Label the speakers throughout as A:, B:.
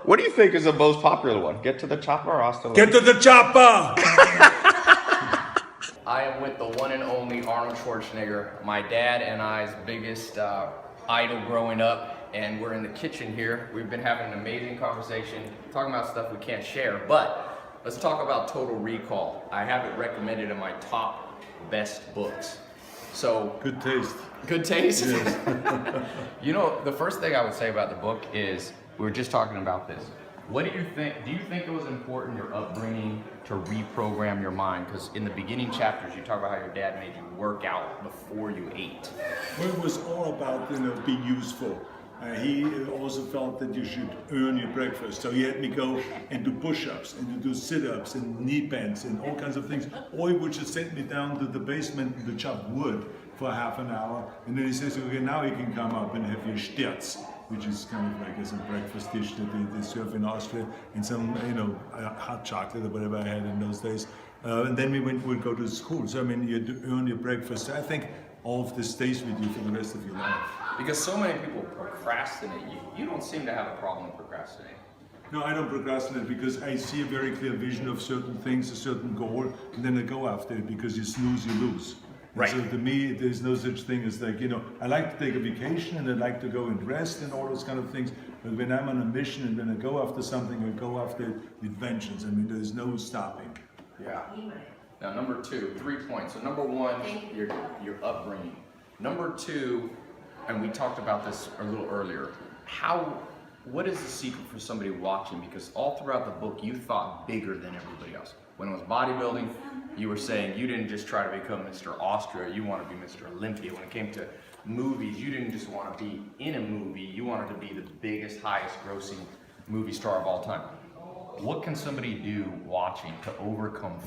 A: What do you think is the most popular one? Get to the chopper or hasta
B: Get to the chopper!
C: I am with the one and only Arnold Schwarzenegger, my dad and I's biggest idol growing up, and we're in the kitchen here. We've been having an amazing conversation, talking about stuff we can't share, but let's talk about Total Recall. I have it recommended in my top best books. So
B: Good taste.
C: good taste?
B: Yes.
C: You know, the first thing I would say about the book is, we were just talking about this. What do you think? Do you think it was important, your upbringing, to reprogram your mind? Because in the beginning chapters, you talk about how your dad made you work out before you ate.
B: Well, it was all about being useful. He also felt that you should earn your breakfast. So he had me go and do push-ups and to do sit-ups and knee bends and all kinds of things. Or he would just send me down to the basement to chop wood for half an hour. And then he says, okay, now you can come up and have your Stirz, which is kind of like as a breakfast dish that they serve in Austria, and some, hot chocolate or whatever I had in those days. And then we'd go to school. So, I mean, you had to earn your breakfast. So I think all of this stays with you for the rest of your life.
C: Because so many people procrastinate. You don't seem to have a problem procrastinating.
B: No, I don't procrastinate because I see a very clear vision of certain things, a certain goal, and then I go after it, because you snooze, you lose.
C: Right.
B: So to me, there's no such thing as like, I like to take a vacation and I like to go and rest and all those kind of things. But when I'm on a mission and when I go after something, I go after it with vengeance. I mean, there's no stopping.
C: Yeah. Now, number two, 3 points. So number one, your upbringing. Number two, and we talked about this a little earlier, what is the secret for somebody watching? Because all throughout the book, you thought bigger than everybody else. When it was bodybuilding, you were saying you didn't just try to become Mr. Austria, you want to be Mr. Olympia. When it came to movies, you didn't just want to be in a movie, you wanted to be the biggest, highest grossing movie star of all time. What can somebody do watching to overcome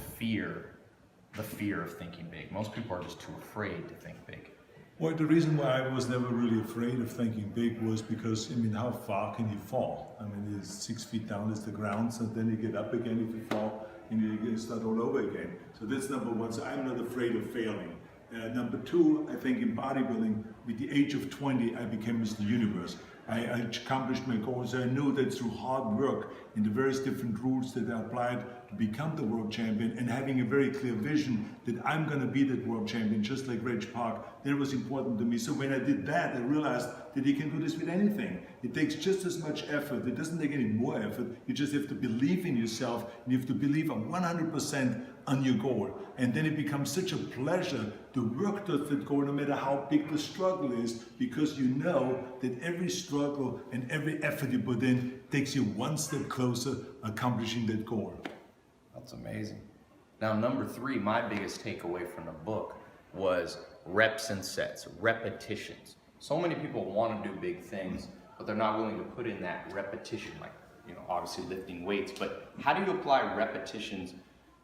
C: the fear of thinking big? Most people are just too afraid to think big.
B: Well, the reason why I was never really afraid of thinking big was because, how far can you fall? It's 6 feet down is the ground, so then you get up again if you fall, and you start all over again. So that's number one, so I'm not afraid of failing. Number two, I think in bodybuilding, with the age of 20, I became Mr. Universe. I accomplished my goals. I knew that through hard work and the various different rules that I applied to become the world champion, and having a very clear vision that I'm going to be that world champion, just like Reg Park, that was important to me. So when I did that, I realized that you can do this with anything. It takes just as much effort. It doesn't take any more effort. You just have to believe in yourself, and you have to believe 100% on your goal. And then it becomes such a pleasure to work towards that goal, no matter how big the struggle is, because you know that every struggle and every effort you put in takes you one step closer accomplishing that goal.
C: That's amazing. Now, number three, my biggest takeaway from the book was reps and sets, repetitions. So many people want to do big things, but they're not willing to put in that repetition, like, obviously lifting weights. But how do you apply repetitions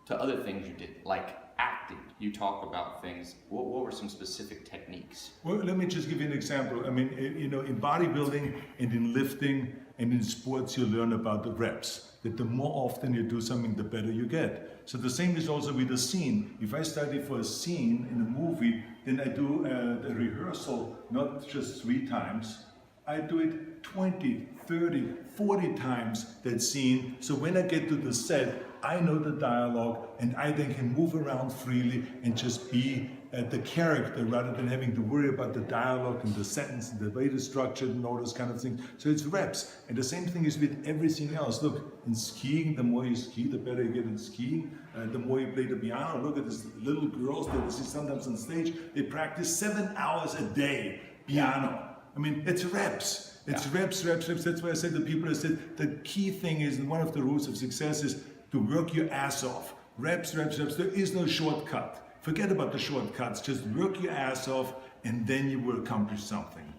C: to other things you did, like acting? You talk about things. What were some specific techniques?
B: Well, let me just give you an example. In bodybuilding and in lifting and in sports, you learn about the reps. That the more often you do something, the better you get. So the same is also with a scene. If I study for a scene in a movie, then I do a rehearsal, not just 3 times. I do it 20, 30, 40 times, that scene. So when I get to the set, I know the dialogue, and I then can move around freely and just be the character, rather than having to worry about the dialogue and the sentence and the way it's structured and all those kind of things. So it's reps. And the same thing is with everything else. Look, in skiing, the more you ski, the better you get in skiing. The more you play the piano. Look at these little girls that you see sometimes on stage. They practice 7 hours a day piano. It's reps. It's reps. That's why I said to people, the key thing is, and one of the rules of success is to work your ass off. Reps. There is no shortcut. Forget about the shortcuts. Just work your ass off, and then you will accomplish something.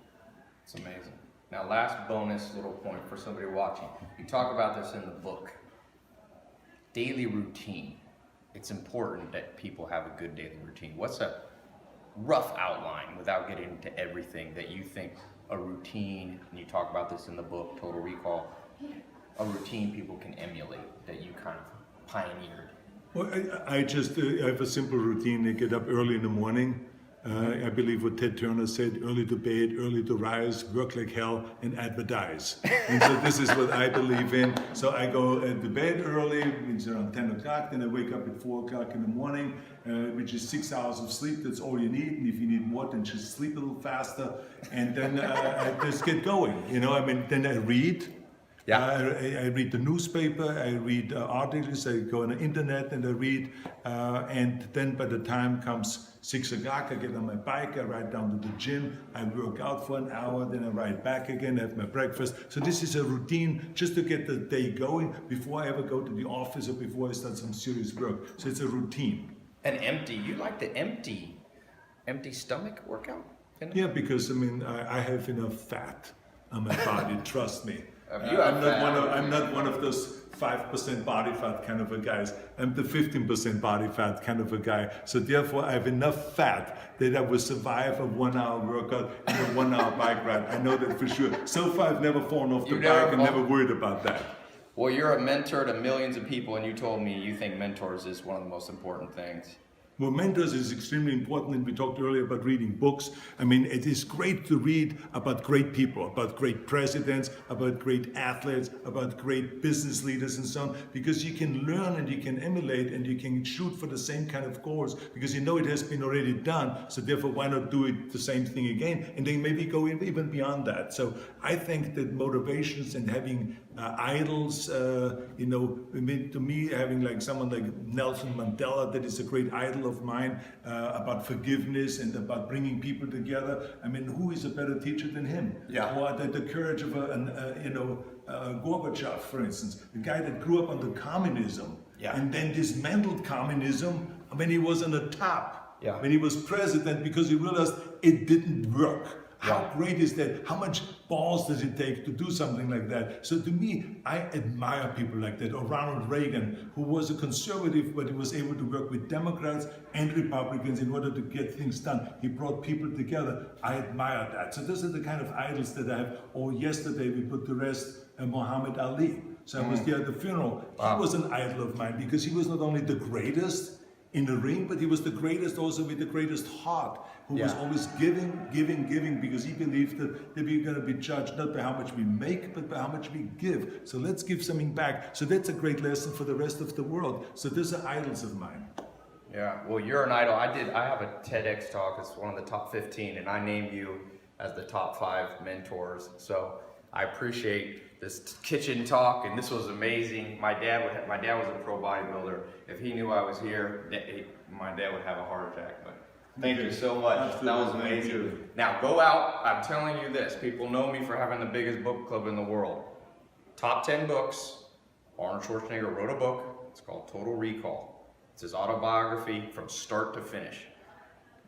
C: It's amazing. Now, last bonus little point for somebody watching. You talk about this in the book. Daily routine. It's important that people have a good daily routine. What's a rough outline, without getting into everything, that you think a routine, and you talk about this in the book, Total Recall, a routine people can emulate that you kind of pioneered?
B: Well, I have a simple routine. I get up early in the morning. I believe what Ted Turner said, early to bed, early to rise, work like hell, and advertise. And so this is what I believe in. So I go to bed early, it's around 10 o'clock, then I wake up at 4 o'clock in the morning, which is 6 hours of sleep, that's all you need. And if you need more, then just sleep a little faster. And then I just get going, then I read.
C: Yeah.
B: I read the newspaper, I read articles, I go on the internet and I read, and then by the time comes 6 o'clock, I get on my bike, I ride down to the gym, I work out for an hour, then I ride back again, have my breakfast. So this is a routine just to get the day going before I ever go to the office or before I start some serious work. So it's a routine.
C: And empty, you like the empty stomach workout?
B: Yeah, because I have enough fat on my body, trust me. I'm not one of those 5% body fat kind of a guys. I'm the 15% body fat kind of a guy. So therefore I have enough fat that I will survive a 1 hour workout and a 1 hour bike ride. I know that for sure. So far I've never fallen off the bike and never worried about that.
C: Well, you're a mentor to millions of people, and you told me you think mentors is one of the most important things.
B: Well, mentors is extremely important, and we talked earlier about reading books. It is great to read about great people, about great presidents, about great athletes, about great business leaders and so on, because you can learn and you can emulate and you can shoot for the same kind of goals because you know it has been already done, so therefore why not do it the same thing again and then maybe go even beyond that. So I think that motivations and having idols, to me, having like someone like Nelson Mandela, that is a great idol of mine, about forgiveness and about bringing people together. Who is a better teacher than him?
C: Yeah.
B: Or the courage of Gorbachev, for instance, the guy that grew up under communism,
C: yeah,
B: and then dismantled communism when he was on the top,
C: yeah,
B: when he was president, because he realized it didn't work. How great is that? How much balls does it take to do something like that? So to me, I admire people like that. Or Ronald Reagan, who was a conservative, but he was able to work with Democrats and Republicans in order to get things done. He brought people together. I admire that. So those are the kind of idols that I have. Or yesterday we put to rest Muhammad Ali. So I was there at the funeral. He was an idol of mine because he was not only the greatest in the ring, but he was the greatest also with the greatest heart, who was always giving, because he believed that we're going to be judged not by how much we make, but by how much we give. So let's give something back. So that's a great lesson for the rest of the world. So those are idols of mine.
C: Yeah, well, you're an idol. I have a TEDx talk. It's one of the top 15, and I named you as the top 5 mentors. So I appreciate this kitchen talk, and this was amazing. My dad was a pro bodybuilder. If he knew I was here, my dad would have a heart attack. But thank you so much.
B: Absolutely.
C: That was amazing. Now go out. I'm telling you this. People know me for having the biggest book club in the world. Top 10 books. Arnold Schwarzenegger wrote a book. It's called Total Recall. It's his autobiography from start to finish.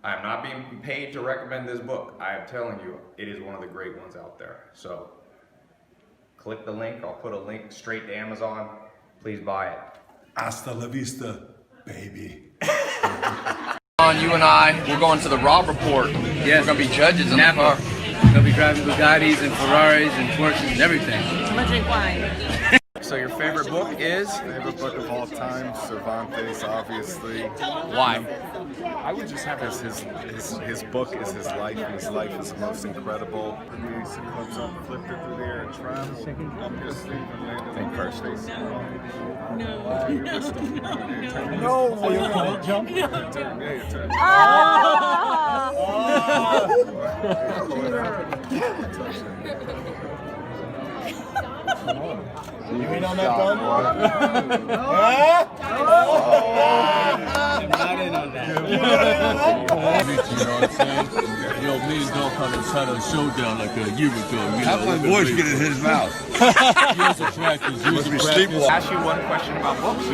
C: I am not being paid to recommend this book. I am telling you, it is one of the great ones out there. So click the link. I'll put a link straight to Amazon. Please buy it.
B: Hasta la vista, baby.
C: You and I, we're going to the Rob Report.
D: Yes.
C: We're going to be judges in
D: Napa.
C: the car.
D: They'll be driving Bugattis and Ferraris and Porsches and everything.
E: I'm gonna drink wine.
C: So your favorite book is?
F: Favorite book of all time, Cervantes, obviously.
C: Why?
F: I would just have his book is his life, and his life is the most incredible. Release, it comes up, flipped it through the air and travel up your sleeve and landed on your face. No, you're gonna jump? Yeah, you turn.
A: You mean on that phone?
D: I'm not in on that.
G: You know what I'm saying? Yo, me and Dolph had a showdown like a year ago.
H: How my voice get in his mouth?
G: Years of practice, years of practice.
I: Ask you one question about books.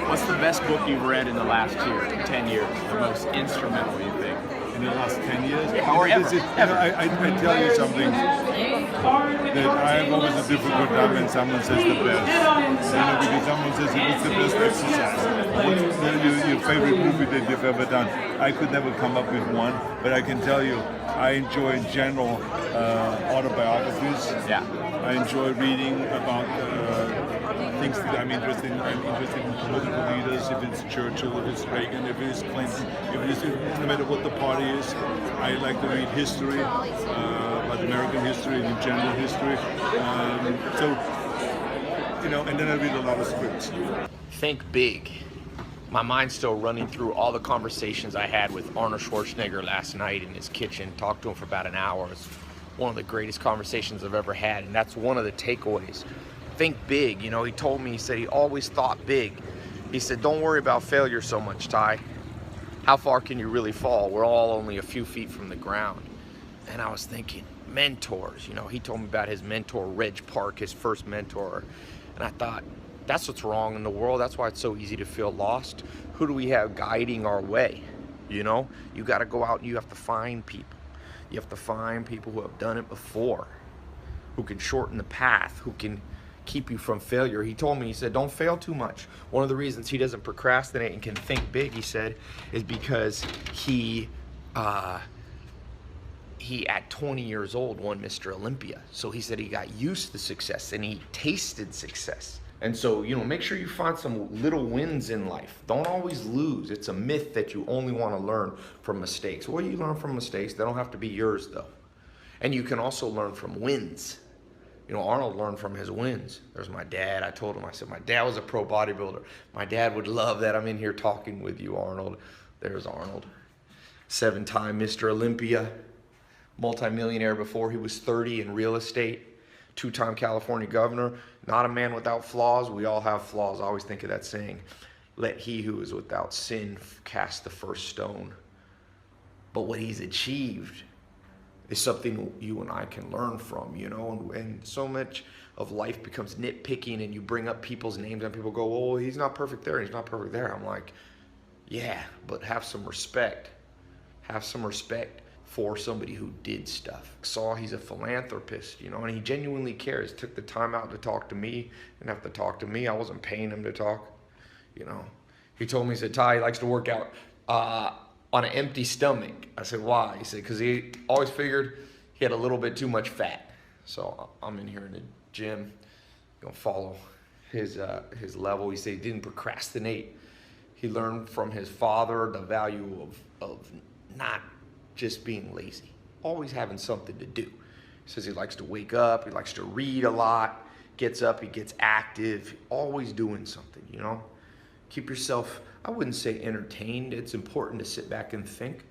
I: What's the best book you've read in the last 10 years? The most instrumental, you think?
B: In the last 10 years?
I: Or ever.
F: I tell you something, that I have always a difficult time when someone says the best. Because someone says it's the best exercise. What's your favorite movie that you've ever done? I could never come up with one, but I can tell you, I enjoy in general autobiographies.
I: Yeah.
F: I enjoy reading about things that I'm interested in. I'm interested in political leaders, if it's Churchill, if it's Reagan, if it is Clinton, if it is, no matter what the party is. I like to read history, about American history and in general history. And then I read a lot of scripts.
I: Think big. My mind's still running through all the conversations I had with Arnold Schwarzenegger last night in his kitchen. Talked to him for about an hour. It's one of the greatest conversations I've ever had, and that's one of the takeaways. Think big. You know, he told me, he said he always thought big. He said, don't worry about failure so much, Ty. How far can you really fall? We're all only a few feet from the ground. And I was thinking, mentors. You know, he told me about his mentor, Reg Park, his first mentor. And I thought, that's what's wrong in the world. That's why it's so easy to feel lost. Who do we have guiding our way? You know, you got to go out and you have to find people. You have to find people who have done it before, who can shorten the path, who can keep you from failure. He told me, he said, don't fail too much. One of the reasons he doesn't procrastinate and can think big, he said, is because he at 20 years old won Mr. Olympia. So he said he got used to success and he tasted success. And so, you know, make sure you find some little wins in life. Don't always lose. It's a myth that you only want to learn from mistakes. Well, you learn from mistakes. They don't have to be yours, though. And you can also learn from wins. You know, Arnold learned from his wins. There's my dad. I told him, I said, my dad was a pro bodybuilder. My dad would love that I'm in here talking with you, Arnold. There's Arnold. 7-time Mr. Olympia. Multi-millionaire before he was 30 in real estate. 2-time California governor, not a man without flaws. We all have flaws. I always think of that saying, let he who is without sin cast the first stone. But what he's achieved is something you and I can learn from, you know, and so much of life becomes nitpicking and you bring up people's names and people go, oh, he's not perfect there, he's not perfect there. I'm like, yeah, but have some respect. Have some respect for somebody who did stuff. Saw he's a philanthropist, you know, and he genuinely cares. Took the time out to talk to me. Didn't have to talk to me. I wasn't paying him to talk, you know. He told me, he said, Ty, he likes to work out on an empty stomach. I said, why? He said, because he always figured he had a little bit too much fat. So I'm in here in the gym, gonna follow his level. He said he didn't procrastinate. He learned from his father the value of not just being lazy, always having something to do. He says he likes to wake up, he likes to read a lot, gets up, he gets active, always doing something, you know. Keep yourself, I wouldn't say entertained, it's important to sit back and think.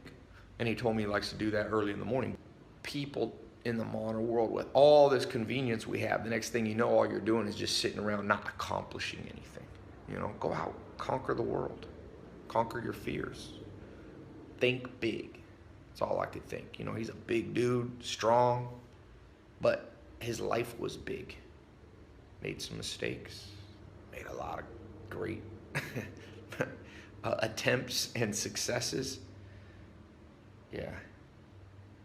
I: And he told me he likes to do that early in the morning. People in the modern world, with all this convenience we have, the next thing you know, all you're doing is just sitting around not accomplishing anything. You know, go out, conquer the world, conquer your fears, think big. That's all I could think. You know, he's a big dude, strong, but his life was big. Made some mistakes, made a lot of great attempts and successes. Yeah.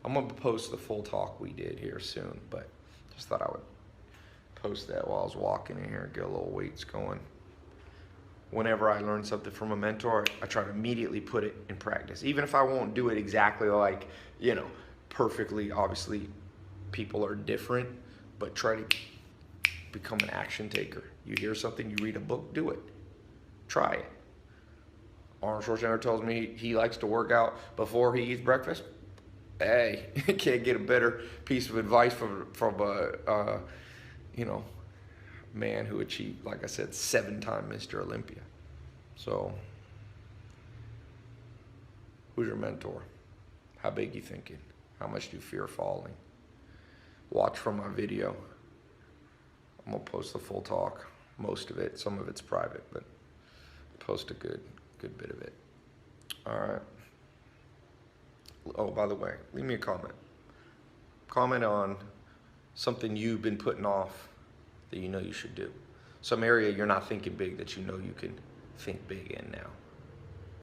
I: I'm going to post the full talk we did here soon, but just thought I would post that while I was walking in here and get a little weights going. Whenever I learn something from a mentor, I try to immediately put it in practice. Even if I won't do it exactly like, you know, perfectly, obviously people are different, but try to become an action taker. You hear something, you read a book, do it. Try it. Arnold Schwarzenegger tells me he likes to work out before he eats breakfast. Hey, can't get a better piece of advice from a you know, man who achieved, like I said, 7-time Mr. Olympia. So, who's your mentor? How big you thinking? How much do you fear falling? Watch from my video. I'm gonna post the full talk, most of it. Some of it's private, but post a good bit of it. All right. Oh, by the way, leave me a comment. Comment on something you've been putting off that you know you should do. Some area you're not thinking big that you know you can think big in now.